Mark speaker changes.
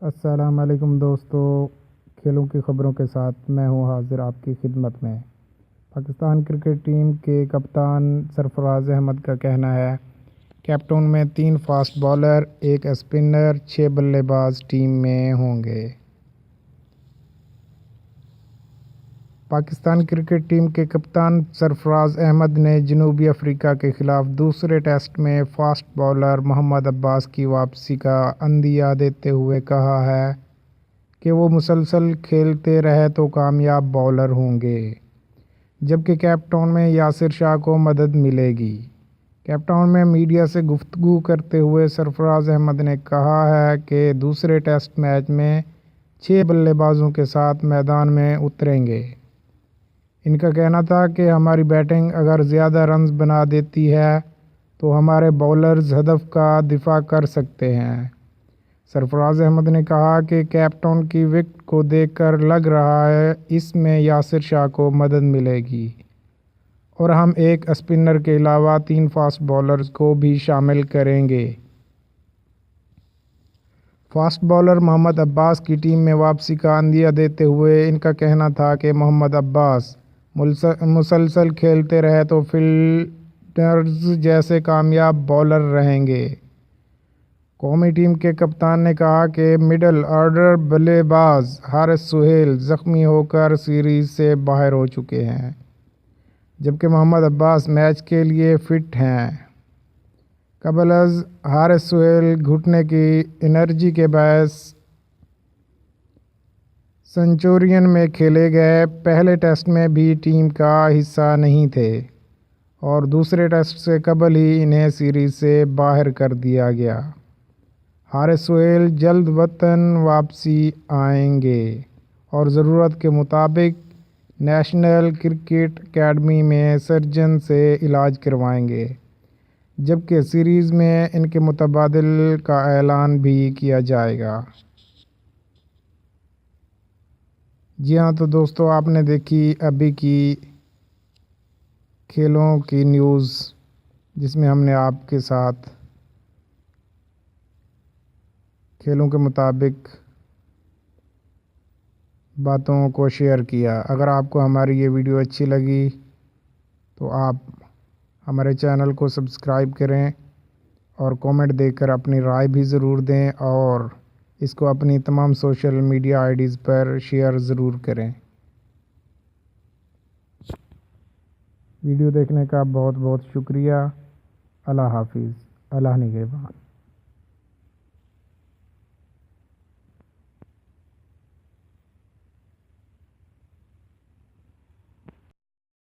Speaker 1: السلام علیکم دوستو، کھیلوں کی خبروں کے ساتھ میں ہوں حاضر آپ کی خدمت میں۔ پاکستان کرکٹ ٹیم کے کپتان سرفراز احمد کا کہنا ہے کیپٹون میں 3 فاسٹ بالر، 1 اسپنر، 6 بلے باز ٹیم میں ہوں گے۔ پاکستان کرکٹ ٹیم کے کپتان سرفراز احمد نے جنوبی افریقہ کے خلاف دوسرے ٹیسٹ میں فاسٹ بالر محمد عباس کی واپسی کا عندیہ دیتے ہوئے کہا ہے کہ وہ مسلسل کھیلتے رہے تو کامیاب بالر ہوں گے، جبکہ کیپ ٹاؤن میں یاسر شاہ کو مدد ملے گی۔ کیپ ٹاؤن میں میڈیا سے گفتگو کرتے ہوئے سرفراز احمد نے کہا ہے کہ دوسرے ٹیسٹ میچ میں 6 بلے بازوں کے ساتھ میدان میں اتریں گے۔ ان کا کہنا تھا کہ ہماری بیٹنگ اگر زیادہ رنز بنا دیتی ہے تو ہمارے باؤلرز ہدف کا دفاع کر سکتے ہیں۔ سرفراز احمد نے کہا کہ کیپ ٹاؤن کی وکٹ کو دیکھ کر لگ رہا ہے اس میں یاسر شاہ کو مدد ملے گی اور ہم 1 اسپنر کے علاوہ 3 فاسٹ بالرز کو بھی شامل کریں گے۔ فاسٹ بالر محمد عباس کی ٹیم میں واپسی کا عندیہ دیتے ہوئے ان کا کہنا تھا کہ محمد عباس مسلسل کھیلتے رہے تو فلڈرز جیسے کامیاب بالر رہیں گے۔ قومی ٹیم کے کپتان نے کہا کہ مڈل آرڈر بلے باز حارث سہیل زخمی ہو کر سیریز سے باہر ہو چکے ہیں، جبکہ محمد عباس میچ کے لیے فٹ ہیں۔ قبل از حارث سہیل گھٹنے کی انجری کے باعث سنچورین میں کھیلے گئے پہلے ٹیسٹ میں بھی ٹیم کا حصہ نہیں تھے اور دوسرے ٹیسٹ سے قبل ہی انہیں سیریز سے باہر کر دیا گیا۔ حارث سہیل جلد وطن واپسی آئیں گے اور ضرورت کے مطابق نیشنل کرکٹ اکیڈمی میں سرجن سے علاج کروائیں گے، جبکہ سیریز میں ان کے متبادل کا اعلان بھی کیا جائے گا۔ جی ہاں، تو دوستو آپ نے دیکھی ابھی کی کھیلوں کی نیوز، جس میں ہم نے آپ کے ساتھ کھیلوں کے مطابق باتوں کو شیئر کیا۔ اگر آپ کو ہماری یہ ویڈیو اچھی لگی تو آپ ہمارے چینل کو سبسکرائب کریں اور کومنٹ دے کر اپنی رائے بھی ضرور دیں اور اس کو اپنی تمام سوشل میڈیا آئی ڈیز پر شیئر ضرور کریں۔ ویڈیو دیکھنے کا بہت بہت شکریہ۔ اللہ حافظ، اللہ نگہبان۔